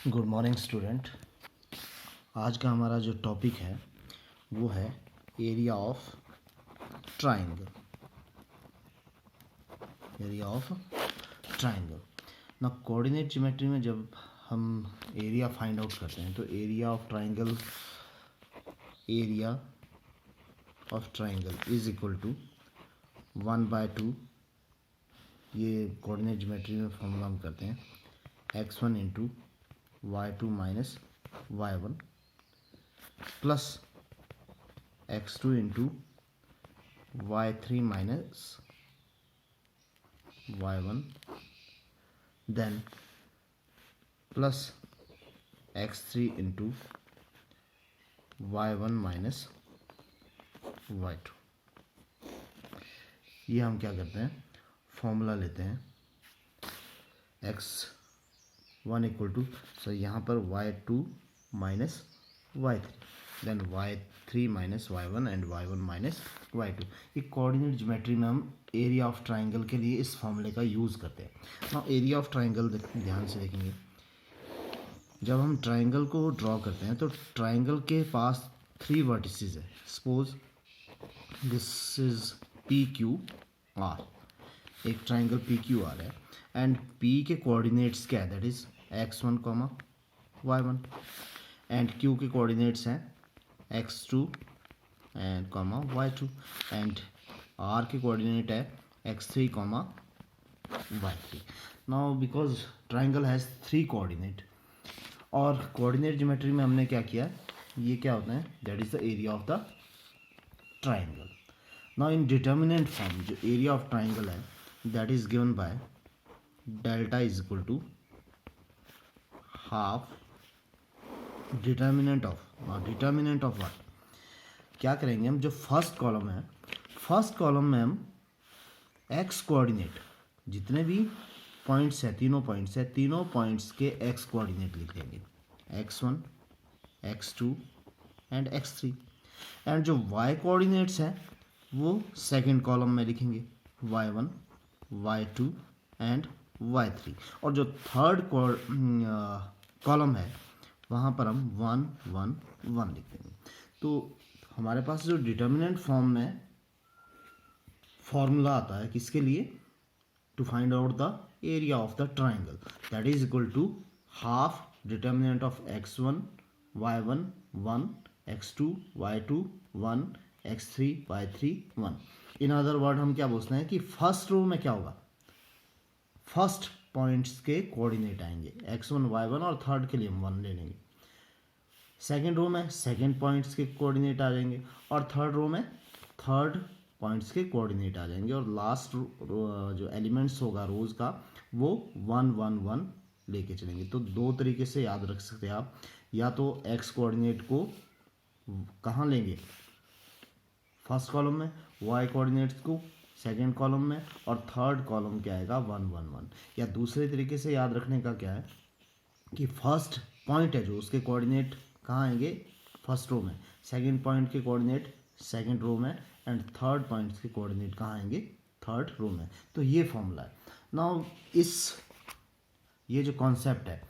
Good morning student. आज का हमारा जो टॉपिक है वो है area of triangle. Area of triangle. ना कोऑर्डिनेट ज्योमेट्री में जब हम एरिया फाइंड आउट करते हैं तो area of triangle is equal to 1/2। ये कोऑर्डिनेट ज्योमेट्री में फॉर्मूला हम करते हैं x1 into y2 minus y1 plus x2 into y3 minus y1 then plus x3 into y1 minus y2। ये हम क्या करते हैं, फॉर्मूला लेते हैं x1 इक्वल टू यहाँ पर y2 minus y3 then y3 minus y1 and y1 minus y2। ये कोऑर्डिनेट ज्योमेट्री में हम एरिया ऑफ ट्राइंगल के लिए इस फॉर्मूले का यूज़ करते हैं। ना एरिया ऑफ ट्राइंगल ध्यान से देखेंगे, जब हम ट्राइंगल को ड्रॉ करते हैं तो ट्राइंगल के पास 3 वर्टिसेस है। सपोज दिस इज PQR, एक ट्राइंगल PQR है एंड P के कोऑर्डिनेट्स क्या है, that is x1 y1 and Q के कोऑर्डिनेट्स हैं x2 and y2 and R के कोऑर्डिनेट है x3 y3। Now because triangle has 3 coordinate और कोऑर्डिनेट ज्योमेट्री में हमने क्या किया, ये क्या होता है, that is the area of the triangle. Now in determinant form जो एरिया ऑफ ट्राइंगल है that is given by delta is equal to half determinant of what. क्या करेंगे हम, जो फर्स्ट कॉलम है, फर्स्ट कॉलम में हम एक्स कोऑर्डिनेट जितने भी पॉइंट्स हैं, तीनों पॉइंट्स के एक्स कोऑर्डिनेट लिख देंगे, x1 x2 and x3 and जो y कोऑर्डिनेट्स हैं वो सेकंड कॉलम में लिखेंगे y1 y2 एंड y3 और जो थर्ड कॉलम है वहाँ पर हम 1 1 1 लिख देंगे। तो हमारे पास जो डिटर्मिनेंट फॉर्म में फॉर्मूला आता है किसके लिए, to find out the area of the triangle, that is equal to half determinant of x1 y1 1 x2 y2 1 x3 y3 1। In other word हम क्या बोलते हैं कि फर्स्ट रो में क्या होगा, फर्स्ट पॉइंट्स के कोऑर्डिनेट आएंगे x1 y1 और थर्ड के लिए हम 1 ले लेंगे। सेकंड रो में सेकंड पॉइंट्स के कोऑर्डिनेट आ जाएंगे और थर्ड रो में थर्ड पॉइंट्स के कोऑर्डिनेट आ जाएंगे और लास्ट जो एलिमेंट्स होगा रोज का वो 1 1 1 लेके चलेंगे। तो दो तरीके से याद रख सकते हैं आप, या तो एक्स कोऑर्डिनेट को कहाँ लेंगे, फर्स्ट कॉलम में, वाई कोऑर्डिनेट्स को सेकेंड कॉलम में और थर्ड कॉलम क्या आएगा 1 1 1। या दूसरे तरीके से याद रखने का क्या है कि फर्स्ट पॉइंट है जो उसके कोऑर्डिनेट कहाँ आएंगे, फर्स्ट रो में, सेकंड पॉइंट के कोऑर्डिनेट सेकंड रो में एंड थर्ड पॉइंट्स के कोऑर्डिनेट कहाँ आएंगे, थर्ड रो में। तो ये फॉर्मूला है। नाउ ये जो कॉन्सेप्ट है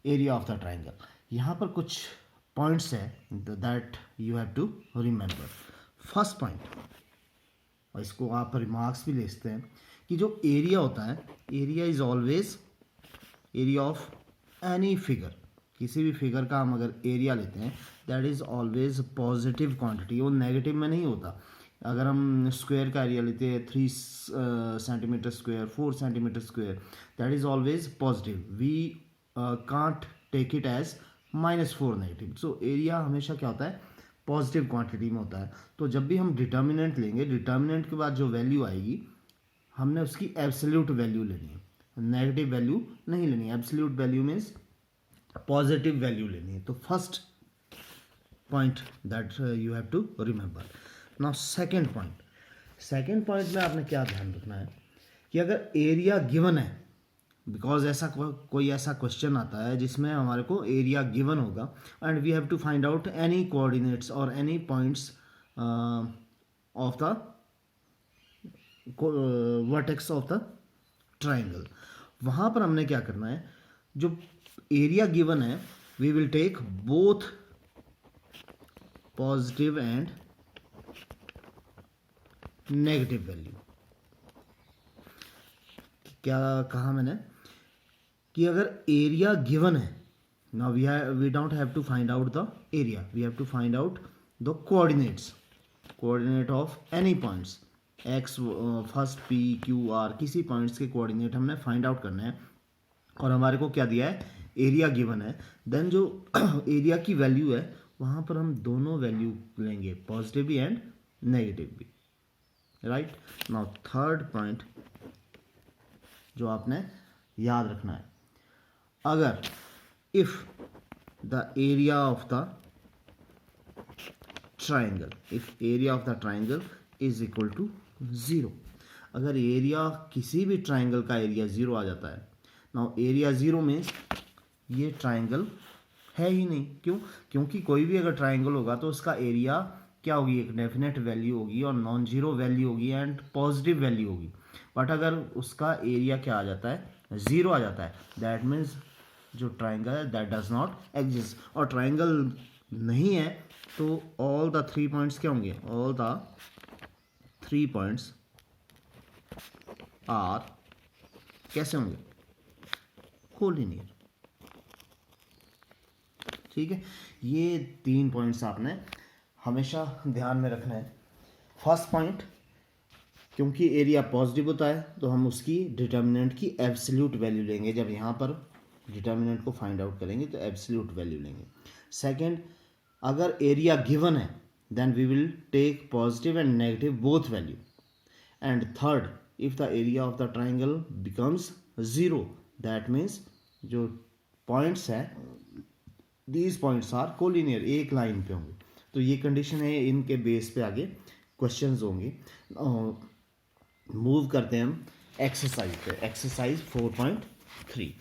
एरिया ऑफ द ट्राइंगल, यहाँ पर कुछ पॉइंट्स है that you have to remember. First point, और इसको आप रिमार्क्स भी ले सकते हैं, कि जो एरिया होता है, area is always area of any figure, किसी भी फिगर का हम अगर एरिया लेते हैं that is always positive quantity, वो नेगेटिव में नहीं होता। अगर हम स्क्वायर का एरिया लेते हैं 3 centimetre square 4 centimetre square, that is always positive, we can't take it as -4 negative. So area हमेशा क्या होता है, पॉजिटिव क्वांटिटी में होता है। तो जब भी हम डिटर्मिनेंट लेंगे, डिटर्मिनेंट के बाद जो वैल्यू आएगी हमने उसकी एब्सोल्यूट वैल्यू लेनी है, नेगेटिव वैल्यू नहीं लेनी है। Absolute value means positive value लेनी है। तो first point that you have to remember. Now second point में आपने क्या ध्यान रखना है कि अगर एरिया गिवन है, बिकॉज ऐसा कोई ऐसा क्वेश्चन आता है जिसमें हमारे को एरिया गिवन होगा and we have to find out any coordinates और any points of the vertex of the triangle, वहाँ पर हमने क्या करना है, जो एरिया गिवन है we will take both positive and negative value. क्या कहा मैंने कि अगर एरिया गिवन है, now we don't have to find out the area, we have to find out the coordinates, coordinate of any points x, first P Q R, किसी points के coordinate हमने find out करना है और हमारे को क्या दिया है, एरिया गिवन है। देन जो एरिया की वैल्यू है वहाँ पर हम दोनों वैल्यू लेंगे, पॉजिटिव भी एंड नेगेटिव भी, राइट। नाउ थर्ड पॉइंट जो आपने याद रखना है, अगर if the area of the triangle, if area of the triangle is equal to 0, अगर एरिया किसी भी ट्राइंगल का एरिया 0 आ जाता है, नाउ एरिया 0 में ये ट्राइंगल है ही नहीं, क्यों, क्योंकि कोई भी अगर ट्राइंगल होगा तो उसका एरिया क्या होगी, एक डेफिनेट वैल्यू होगी और नॉन जीरो वैल्यू होगी एंड पॉजिटिव वैल्यू होगी। बट अगर उसका एरिया क्या आ जाता है, 0 आ जाता है, दैट मीन्स जो ट्राइंगल है दैट डज नॉट एग्जिस्ट। और ट्राइंगल नहीं है तो ऑल द 3 पॉइंट्स क्या होंगे, ऑल द 3 पॉइंट्स आर कैसे होंगे, कोलिनियर। ठीक है, ये 3 पॉइंट्स आपने हमेशा ध्यान में रखना है। फर्स्ट पॉइंट, क्योंकि एरिया पॉजिटिव होता है तो हम उसकी डिटर्मिनेंट की एब्सोल्यूट वैल्यू लेंगे, जब यहाँ पर डिटर्मिनेंट को फाइंड आउट करेंगे तो एब्सोल्यूट वैल्यू लेंगे। सेकंड, अगर एरिया गिवन है then we will take positive and negative both value. And third, if the area of the triangle becomes 0, that means जो पॉइंट्स है दीज पॉइंट्स आर कोलिनियर, एक line पे होंगे। तो ये कंडीशन है, इनके बेस पे आगे क्वेश्चंस होंगे। मूव करते हैं हम एक्सरसाइज पे, exercise 4.3,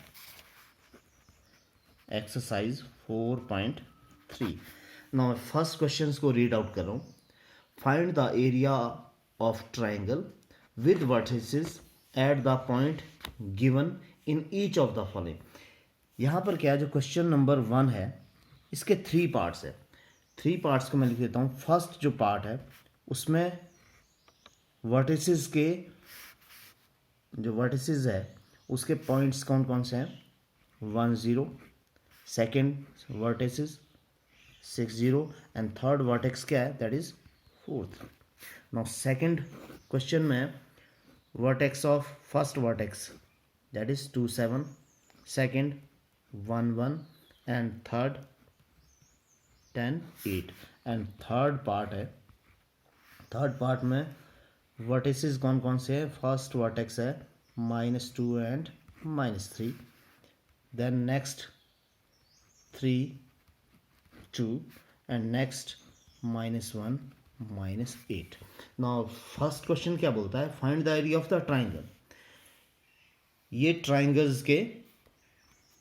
exercise 4.3। Now first question को रीड आउट कर रहा हूँ। Find the area of triangle with vertices at the point given in each of the following. यहाँ पर क्या है, जो क्वेश्चन नंबर 1 है इसके 3 पार्ट्स है। 3 पार्ट्स को मैं लिख देता हूँ। फर्स्ट जो पार्ट है उसमें वर्टिसेस के जो वर्टिसेस है उसके पॉइंट्स कौन कौन से हैं, 1 0, second vertices 6 0 and third vertex क्या है, that is 4th। Now second question में vertex of first vertex that is 2 7, second 1 1 and third 10 8। And third part है, थर्ड पार्ट में वर्टिसेस कौन कौन से हैं, फर्स्ट वर्टेक्स है -2 and -3, then next 3 2 and next -1 -8। Now first question क्या बोलता है, find the area of the triangle. ये ट्राइंगल्स के,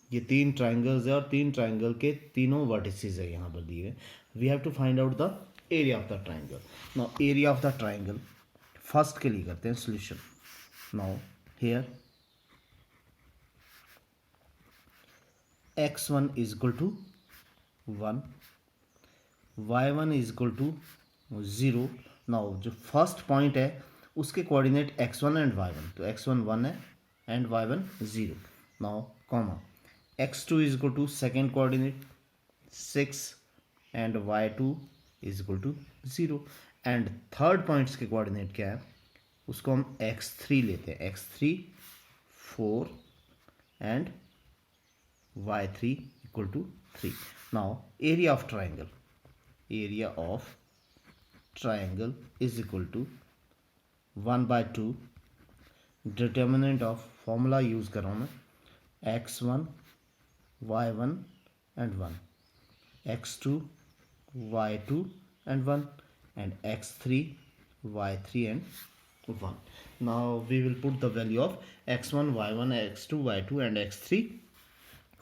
ये 3 ट्राइंगल्स है और 3 ट्राइंगल के तीनों वर्टिसेस है यहाँ पर दिए हुए। We have to find out the area of the triangle. Now area of the triangle first के लिए करते हैं solution. Now here x1 is equal to 1, y1 is equal to 0। Now जो फर्स्ट पॉइंट है उसके कोऑर्डिनेट x1 एंड y1, तो x1 1 है and y1 0। Now comma x2 is equal to second coordinate 6 and y2 is equal to 0। And third points के coordinate क्या है, उसको हम x3 लेते हैं, x3 4 and y3 equal to 3। Now area of triangle, area of triangle is equal to 1/2, determinant of formula use कर रहा हूँ मैं, x1 y1 and 1, x2 y2 and 1 and x3 y3 and 1. Now we will put the value of x1 y1 x2 y2 and x3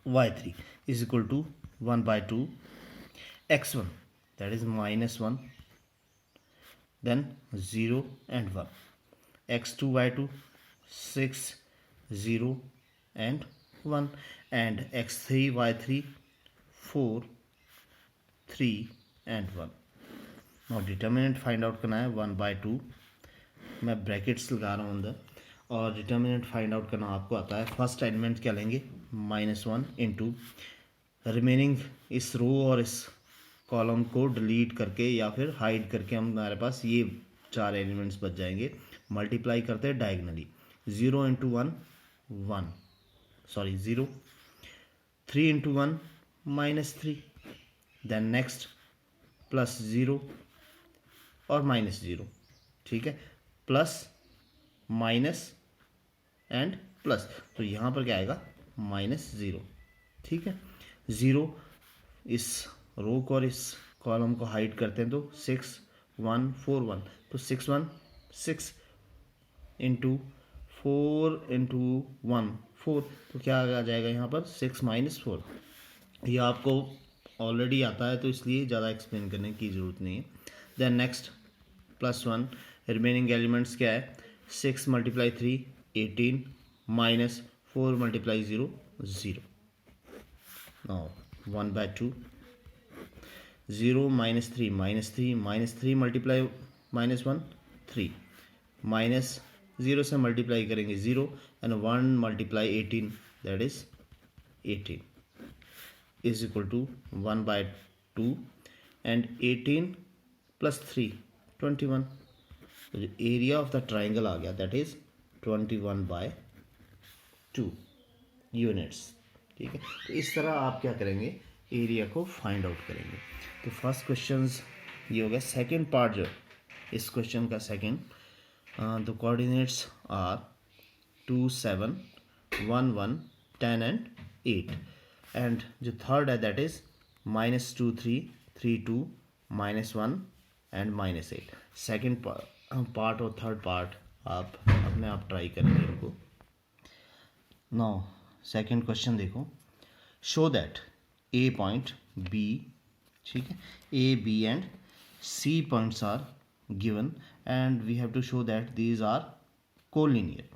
y3 is equal to 1/2 x1, that is -1, then 0 and 1, x2 y2 6 0 and 1 and x3 y3 4 3 and 1. now determinant find out करना है 1/2, मैं brackets लगा रहा हूँ अंदर, और determinant find out करना आपको आता है। फर्स्ट एलिमेंट क्या लेंगे, -1 इंटू रिमेनिंग इस रो और इस कॉलम को डिलीट करके या फिर हाइड करके हमारे पास ये 4 एलिमेंट्स बच जाएंगे। मल्टीप्लाई करते हैं diagonally, 0 into 1 1, sorry 0, 3 into 1 -3, then next plus 0 और -0, ठीक है, प्लस माइनस एंड प्लस, तो यहाँ पर क्या आएगा -0, ठीक है। 0 इस रो को और इस कॉलम को हाइड करते हैं तो 6 1 4 1, तो 6 1 6 इंटू 4 इंटू 1 4, तो क्या आ जाएगा यहाँ पर 6 - 4। ये आपको ऑलरेडी आता है तो इसलिए ज़्यादा एक्सप्लेन करने की ज़रूरत नहीं है। देन नेक्स्ट +1, रिमेनिंग एलिमेंट्स क्या है, 6 × 3 18 -4 × 0 0। नाउ 1/2, 0 -3 -3 -3 × -1 3, माइनस 0 से मल्टीप्लाई करेंगे 0 and 1 × 18 that is 18 is equal to 1/2 and 18 + 3 21। तो जो एरिया ऑफ द ट्राइंगल आ गया दैट इज 21/2 यूनिट्स, ठीक है। तो इस तरह आप क्या करेंगे, एरिया को फाइंड आउट करेंगे। तो फर्स्ट क्वेश्चन ये हो गया। सेकेंड पार्ट जो इस क्वेश्चन का second, the coordinates are 2 7 1 1 10 and 8, and जो थर्ड है that is -2 3 3 2 -1 and -8। Second part और थर्ड पार्ट आप अपने आप ट्राई करेंगे इनको। नाउ सेकेंड क्वेश्चन देखो, show that A point B, ठीक है, A B and C points are given and we have to show that these are collinear.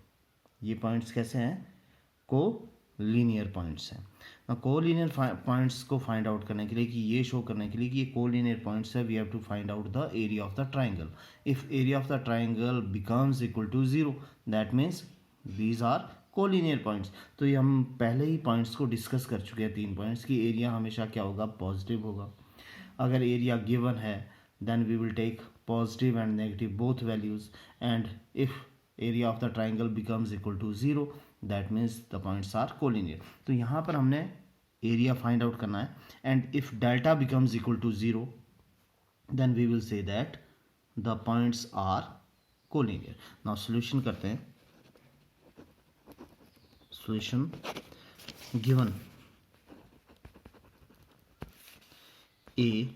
ये पॉइंट्स कैसे हैं, कोलिनियर पॉइंट्स हैं। कोलिनियर पॉइंट्स को फाइंड आउट करने के लिए, कि ये शो करने के लिए कि ये कोलिनियर पॉइंट्स है, we have to find out the area of the triangle. If area of the triangle becomes equal to 0 that means these are collinear points. तो ये हम पहले ही पॉइंट्स को डिस्कस कर चुके हैं, 3 पॉइंट्स की एरिया हमेशा क्या होगा, पॉजिटिव होगा। अगर एरिया गिवन है then we will take positive and negative both values, and if area of the triangle becomes equal to 0 that means the points are collinear. तो यहाँ पर हमने एरिया फाइंड आउट करना है, and if delta becomes equal to 0 then we will say that the points are collinear. Now solution करते हैं। Solution given A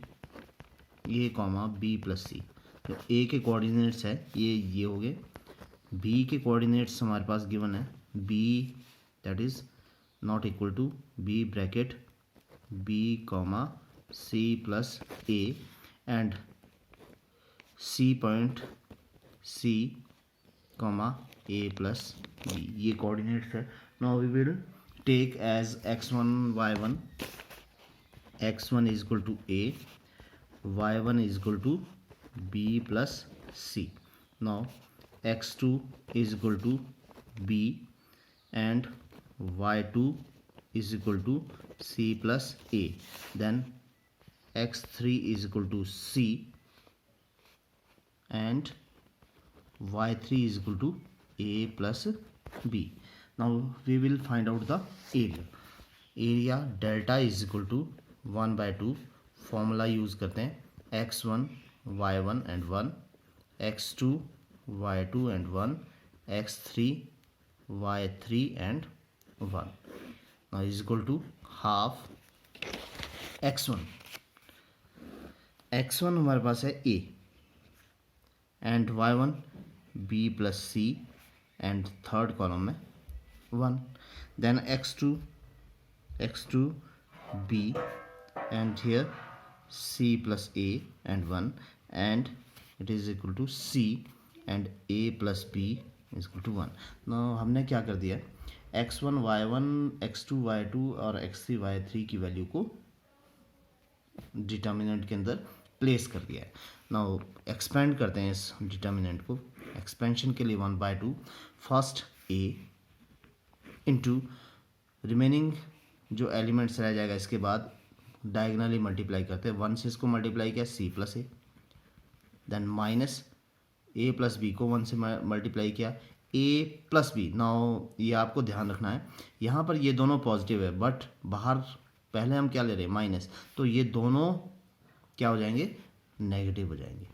comma B plus C, तो ए के कोऑर्डिनेट्स है ये हो गए, बी के कोऑर्डिनेट्स हमारे पास गिवन है, B that is not equal to B bracket B comma C plus A and C point C comma A plus B, ये कोऑर्डिनेट्स है। Now we will take as x1 y1, x1 is equal to a, y1 is equal to b plus c. Now x2 is equal to b and y2 is equal to c plus a. Then x3 is equal to c and y3 is equal to a plus b. Now we will find out the area. Area delta is equal to 1/2, formula use करते हैं, x1 y1 and 1, x2 y2 and 1, x3 y3 and 1 now is equal to half x1 हमारे पास है a and y1 b plus c and third column में 1, then x2 b and here c plus a and 1 and it is equal to c and a plus b is equal to 1. now हमने क्या कर दिया, x1 y1 x2 y2 और x3 y3 की value को determinant के अंदर place कर दिया है। नाउ एक्सपेंड करते हैं इस डिटर्मिनेंट को। एक्सपेंशन के लिए 1/2 फर्स्ट a इंटू रिमेनिंग जो एलिमेंट्स रह जाएगा इसके बाद डायगनली मल्टीप्लाई करते हैं। 1 से इसको मल्टीप्लाई किया c plus A, then minus a plus B को 1 से मल्टीप्लाई किया a प्लस बी। नाउ ये आपको ध्यान रखना है, यहाँ पर ये दोनों पॉजिटिव है बट बाहर पहले हम क्या ले रहे हैं माइनस, तो ये दोनों क्या हो जाएंगे नेगेटिव हो जाएंगे।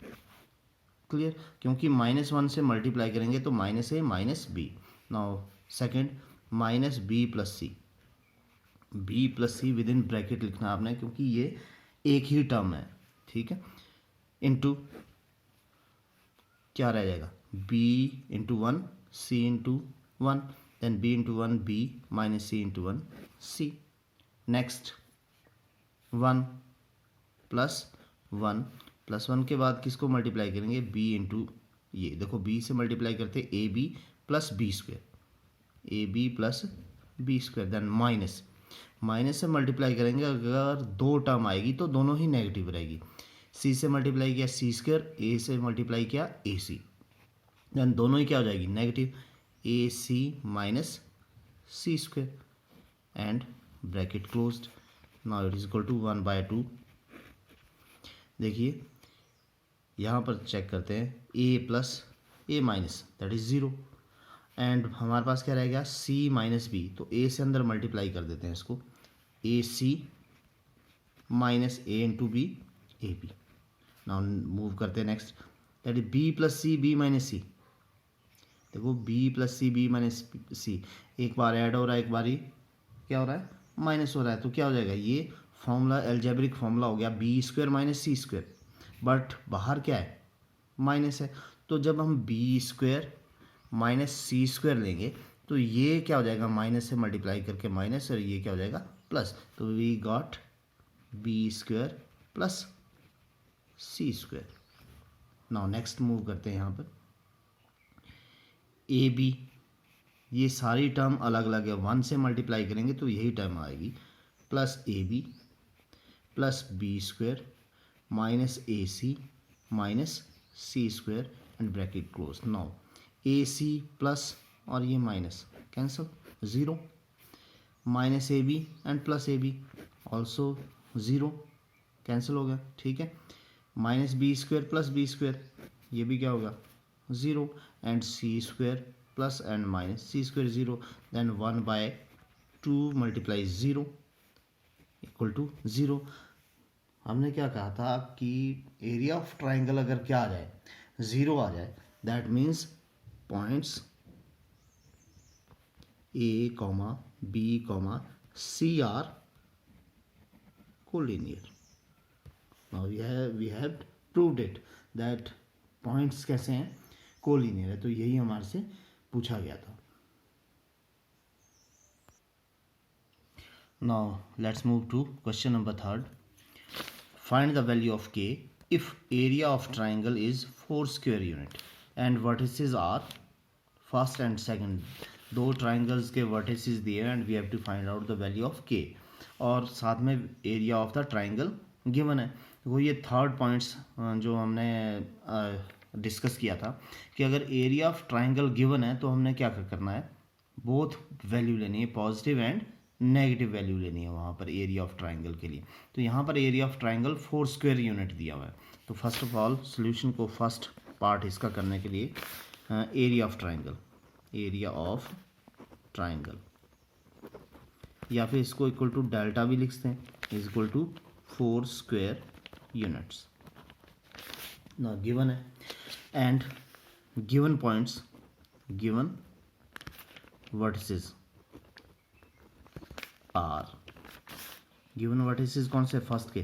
क्लियर, क्योंकि -1 से मल्टीप्लाई करेंगे तो minus A minus B. Now second minus B plus C within bracket लिखना आपने क्योंकि ये एक ही टर्म है, ठीक है। इनटू क्या रह जाएगा b into 1 c into 1 then b into 1 b minus c into 1 c। Next 1 plus 1 के बाद किसको मल्टीप्लाई करेंगे b इंटू, ये देखो b से मल्टीप्लाई करते A B plus B square then minus से मल्टीप्लाई करेंगे। अगर दो टर्म आएगी तो दोनों ही नेगेटिव रहेगी। c से मल्टीप्लाई किया c स्क्वायर, a से मल्टीप्लाई किया ac, देन दोनों ही क्या हो जाएगी negative, ac minus c square and bracket closed. Now it is equal to 1/2। देखिए यहाँ पर चेक करते हैं a plus a minus that is 0 and हमारे पास क्या रह गया c माइनस बी, तो a से अंदर मल्टीप्लाई कर देते हैं इसको, ac minus a into B A B. Now move करते हैं next, that is b plus C B minus C. देखो b plus C B minus C एक बार ऐड हो रहा है, एक बारी क्या हो रहा है माइनस हो रहा है, तो क्या हो जाएगा ये फॉर्मूला एल्जेब्रिक फॉर्मूला हो गया B square minus C square, but बाहर क्या है माइनस है। तो जब हम B square minus C square लेंगे तो ये क्या हो जाएगा माइनस से मल्टीप्लाई करके माइनस, और ये क्या हो जाएगा प्लस, तो we got B square plus C square. Now next move करते हैं यहाँ पर ए बी, ये सारी टर्म अलग अलग है, 1 से मल्टीप्लाई करेंगे तो यही टर्म आएगी, plus A B plus B square minus A C minus C square and bracket close. Now A C plus और ये minus cancel 0, minus A B and plus A B also 0 cancel हो गया, ठीक है। Minus B square plus B square ये भी क्या होगा 0 and C square plus and minus C square 0, then 1/2 multiply 0 equal to 0। हमने क्या कहा था कि एरिया ऑफ ट्राइंगल अगर क्या आ जाए 0 आ जाए, that means points a, b, c are collinear. Now we have proved it that points कैसे हैं collinear है, तो यही हमारे से पूछा गया था। Now let's move to question number 3rd. Find the value of k if area of triangle is 4 square unit and vertices are first and second। दो ट्राइंगल्स के वर्टिसेस दिए and we have to find out the value of K, और साथ में area of the triangle given है। वो ये third points जो हमने डिस्कस किया था कि अगर एरिया ऑफ ट्राइंगल गिवन है तो हमने क्या करना है, बोथ वैल्यू लेनी है, पॉजिटिव एंड नेगेटिव वैल्यू लेनी है वहाँ पर एरिया ऑफ ट्राइंगल के लिए। तो यहाँ पर area of triangle 4 square unit दिया हुआ है। तो फर्स्ट ऑफ ऑल सोल्यूशन को फर्स्ट पार्ट इसका करने के लिए एरिया ऑफ ट्राइंगल या फिर इसको इक्वल टू डेल्टा भी लिखते हैं, is equal to 4 square units. ना गिवन है and given points, given vertices are, given vertices कौन से फर्स्ट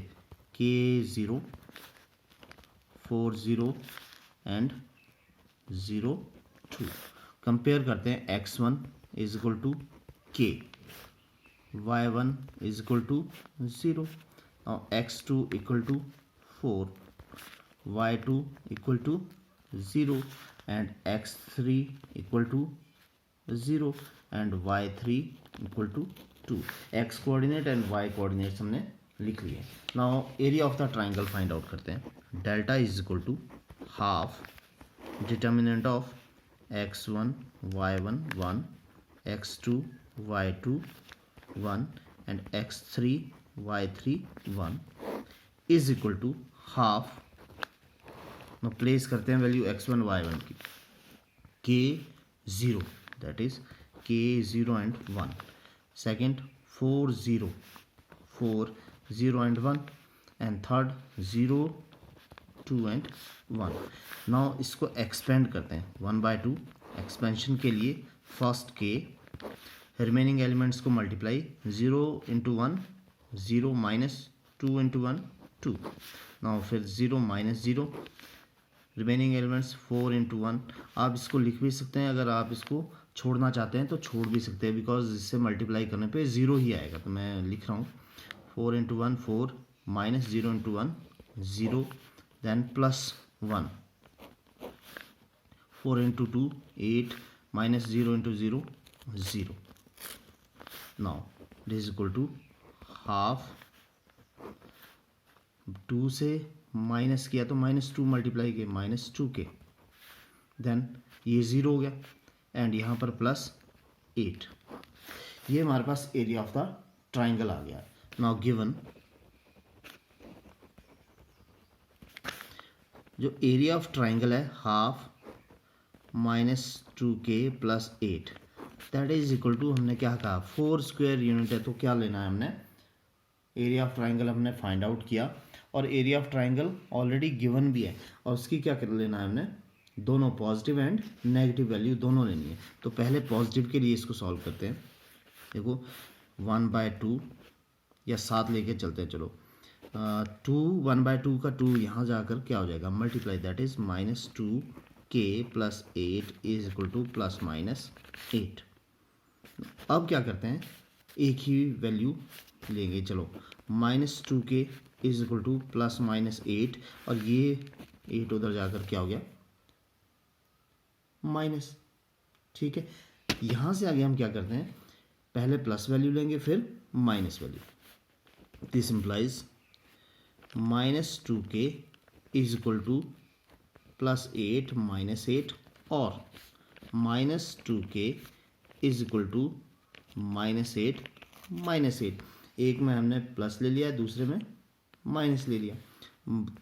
के 0 4 0 एंड 0 2। कंपेयर करते हैं x1 इज इक्वल टू के, y1 इज इक्वल टू 0 और x2 equal to 4, y2 equal to 0 and x3 equal to 0 and y3 equal to 2। x coordinate and y coordinates हमने लिख लिए। Now area of the triangle find out करते हैं। Delta is equal to half determinant of x1 y1 1, x2 y2 1 and x3 y3 1 is equal to half. now place करते हैं value x1 y1 की, k 0 that is k 0 and 1, second 4 0 4 0 and 1 and third 0 2 and 1। now इसको expand करते हैं 1/2। Expansion के लिए first k, remaining elements को multiply 0 into 1 0 minus 2 into 1 2। Now फिर 0 माइनस 0, रिमेनिंग एलिमेंट्स 4 इंटू 1। आप इसको लिख भी सकते हैं, अगर आप इसको छोड़ना चाहते हैं तो छोड़ भी सकते हैं, बिकॉज इससे मल्टीप्लाई करने पे 0 ही आएगा। तो मैं लिख रहा हूँ 4 into 1 4 minus 0 into 1 0 then plus 1, 4 into 2 8 minus 0 into 0 0। Now this is equal to half, 2 से माइनस किया तो -2 मल्टीप्लाई किया -2k, देन ये 0 हो गया एंड यहाँ पर +8। ये हमारे पास एरिया ऑफ द ट्राइंगल आ गया। नाउ गिवन जो एरिया ऑफ ट्राइंगल है half -2k + 8 that is equal to, हमने क्या कहा 4 स्क्वायर यूनिट है, तो क्या लेना है हमने, एरिया ऑफ ट्राइंगल हमने फाइंड आउट किया और area of triangle already given भी है और उसकी क्या कर लेना है हमने, दोनों पॉजिटिव एंड नेगेटिव वैल्यू दोनों लेनी है। तो पहले पॉजिटिव के लिए इसको सॉल्व करते हैं। देखो 1/2 या 7 लेके चलते हैं, चलो 1/2 का 2 यहाँ जाकर क्या हो जाएगा multiply, that is -2k + 8 is equal to ±8। अब क्या करते हैं, एक ही वैल्यू लेंगे, चलो -2k इज इक्वल टू +-8 और ये 8 उधर जाकर क्या हो गया माइनस। ठीक है, यहाँ से आगे हम क्या करते हैं, पहले प्लस वैल्यू लेंगे फिर minus value. This implies -2k is equal to +8 -8 और -2k इज इक्वल टू -8 -8। एक में हमने प्लस ले लिया, दूसरे में माइनस ले लिया,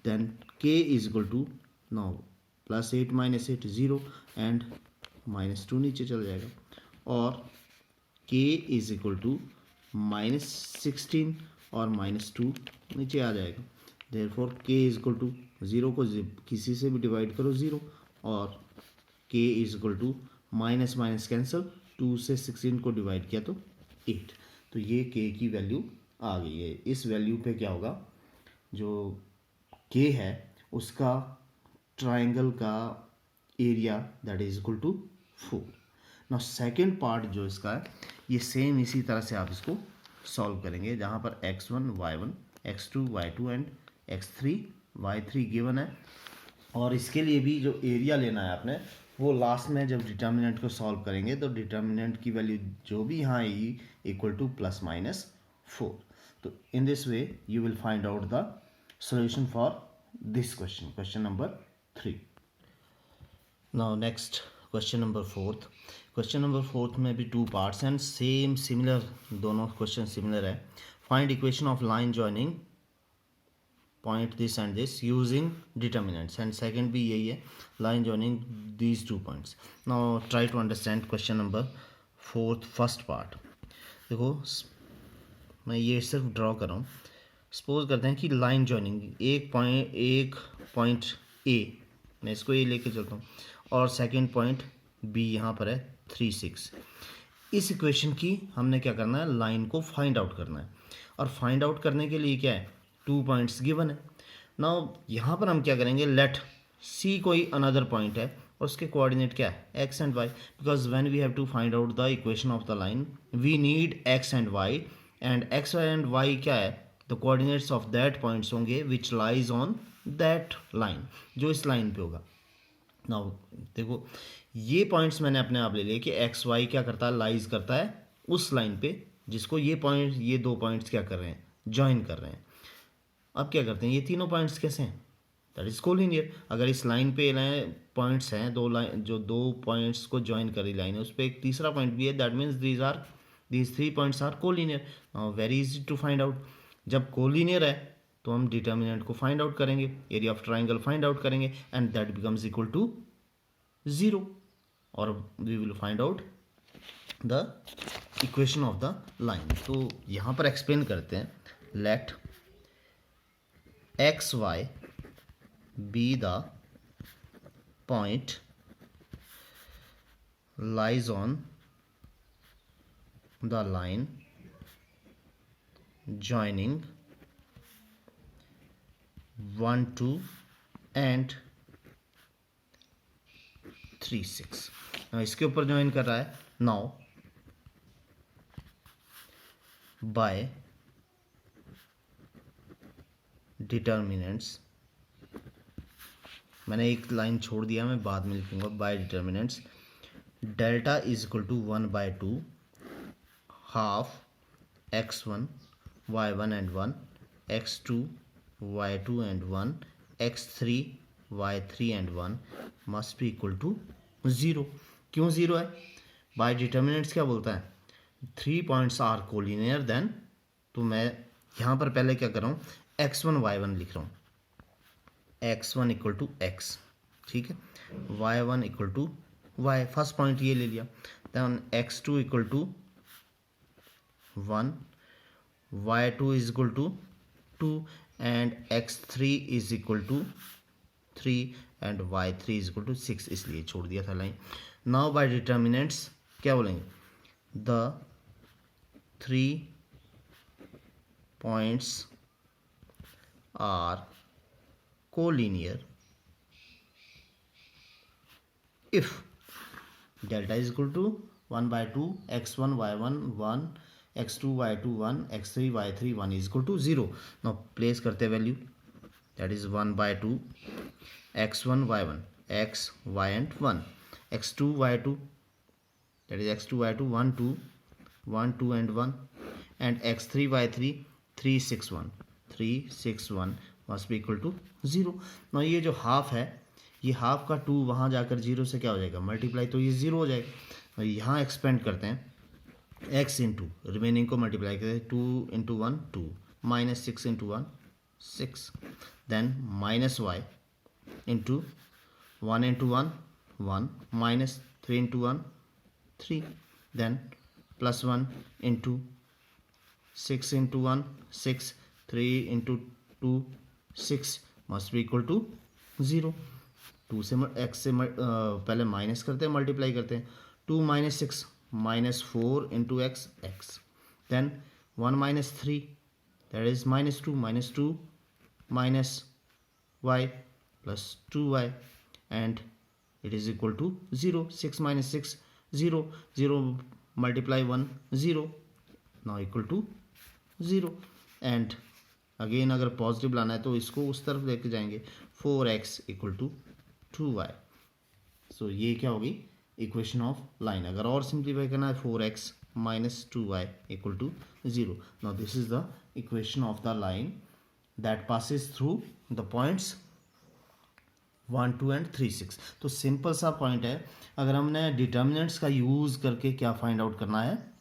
then k is equal to now +8 -8 0 and -2 नीचे चल जाएगा और k इज इक्वल टू -16 और -2 नीचे आ जाएगा। Therefore k is equal to 0 को किसी से भी डिवाइड करो 0 और k is equal to minus minus cancel, 2 से 16 को डिवाइड किया तो 8। तो ये k की वैल्यू आ गई है। इस वैल्यू पे क्या होगा, जो k है उसका ट्राइंगल का area that is equal to 4। Now second part जो इसका है ये सेम इसी तरह से आप इसको सॉल्व करेंगे, जहाँ पर x1 y1 x2 y2 and x3 y3 given है और इसके लिए भी जो एरिया लेना है आपने वो लास्ट में जब डिटर्मिनेंट को सॉल्व करेंगे तो डिटर्मिनेंट की वैल्यू जो भी यहाँ आएगी इक्वल टू +-4। तो in this way you will find out the solution for this question, question number 3। now next question number 4th। question number 4th में भी 2 parts and same similar, दोनों question similar है। find equation of line joining point this and this using determinants and second भी यही है, line joining these 2 points। now try to understand question number 4th first part। देखो मैं ये सिर्फ draw कर रहा हूँ। सपोज करते हैं कि लाइन जॉइनिंग एक पॉइंट ए, मैं इसको ए लेके चलता हूँ और सेकंड पॉइंट बी यहाँ पर है 3 6। इस इक्वेशन की हमने क्या करना है, लाइन को फाइंड आउट करना है और फाइंड आउट करने के लिए क्या है 2 पॉइंट्स गिवन है। नाउ यहाँ पर हम क्या करेंगे, लेट सी कोई अनदर पॉइंट है और उसके कोऑर्डिनेट क्या है X and Y, because when we have to find out the equation of the line we need X and Y and X and Y क्या है, the coordinates of that points होंगे which lies on that line, जो इस line पे होगा। Now देखो, ये points मैंने अपने आप ले लिए कि एक्स वाई क्या करता है, लाइज करता है उस लाइन पे जिसको ये पॉइंट, ये दो पॉइंट्स क्या कर रहे हैं, ज्वाइन कर रहे हैं। अब क्या करते हैं, ये तीनों पॉइंट्स कैसे हैं, दैट इज कोलिनियर। अगर इस लाइन पे पॉइंट्स हैं, दो लाइन जो दो पॉइंट्स को ज्वाइन कर रही लाइन है, उस पर एक तीसरा पॉइंट भी है, that means these three points are collinear. Very easy to find out. जब कोलिनियर है तो हम डिटर्मिनेंट को फाइंड आउट करेंगे, area of triangle find out करेंगे, and that becomes equal to 0, और we will find out the equation of the line. तो यहाँ पर एक्सप्लेन करते हैं, let X Y be the point lies on the line joining 1 2 and 3 6। इसके ऊपर join कर रहा है। नाउ बाय डिटर्मिनेंट्स, मैंने एक लाइन छोड़ दिया, मैं बाद में लिखूंगा। By determinants delta is equal to 1/2 half x1 y1 and 1 x2 y2 and 1 x3 y3 and 1 must be equal to 0। क्यों 0 है? बाय डिटर्मिनेंट्स क्या बोलता है, 3 पॉइंट्स आर कोलिनियर देन, तो मैं यहाँ पर पहले क्या कर रहा हूँ, x1 y1 लिख रहा हूँ, x1 इक्वल टू x, ठीक है, y1 equal to y, first point ये ले लिया, then x2 equal to 1, y2 is equal to 2 and x3 is equal to 3 and y3 is equal to 6, इसलिए छोड़ दिया था लाइन। नाउ बाय डिटर्मिनेंट्स क्या बोलेंगे, the 3 points are collinear if delta is equal to 1/2 x1 y1 1 x2 y2 1 x3 y3 1 is equal to 0। now place करते value, that is 1/2 x1 y1 x y and 1 x2 y2, that is x2 y2 1 2 1 2 and 1 and x3 y3 3 6 1 3 6 1 must be equal to 0। ना ये जो half है, ये half का 2 वहाँ जाकर 0 से क्या हो जाएगा, मल्टीप्लाई, तो ये 0 हो जाएगा। यहाँ एक्सपेंड करते हैं, x इंटू रिमेनिंग को मल्टीप्लाई करते हैं, 2 into 1 2 minus 6 into 1 6, then minus y into 1 into 1 1 minus 3 into 1 3, then plus 1 into 6 into 1 6 3 into 2 6 must be equal to 0। 2 से x से पहले माइनस करते हैं, मल्टीप्लाई करते हैं, 2 minus 6 minus 4 into x x, then 1 minus 3 that is minus 2 minus y plus 2y and it is equal to 0। 6 minus 6 0 0 multiply 1 0 now equal to 0। And again अगर positive लाना है तो इसको उस तरफ लेके जाएंगे, 4x इक्वल टू 2y। सो ये क्या होगी, इक्वेशन ऑफ लाइन। अगर और सिंप्लीफाई करना है, 4x minus 2y equal to 0। Now this is the equation of the line that passes through the points 1 2 and 3 6। तो सिंपल सा पॉइंट है। अगर हमने डिटर्मिनेंट्स का यूज़ करके क्या फाइंड आउट करना है,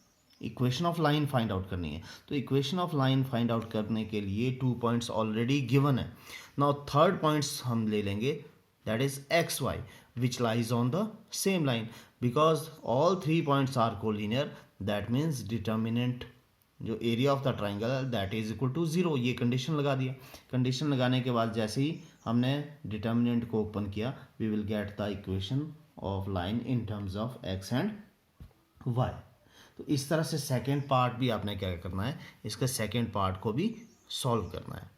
equation of line find out करनी है। तो equation of line find out करने के लिए 2 पॉइंट्स ऑलरेडी गिवन है। नाउ थर्ड पॉइंट्स हम ले लेंगे, that is X Y which lies on the same line, because all 3 points are collinear, that means determinant जो area of the triangle that is equal to 0। ये condition लगा दिया। Condition लगाने के बाद जैसे ही हमने डिटर्मिनेंट को ओपन किया, we will get the equation of line in terms of x and y. तो इस तरह से सेकेंड पार्ट भी आपने क्या करना है, इसका सेकेंड पार्ट को भी सॉल्व करना है।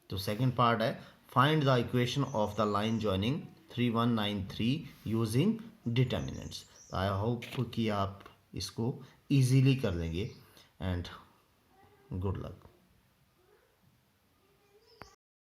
तो सेकेंड पार्ट है, find the equation of the line joining 3193 using determinants. I hope कि आप इसको इजीली कर लेंगे एंड गुड लक।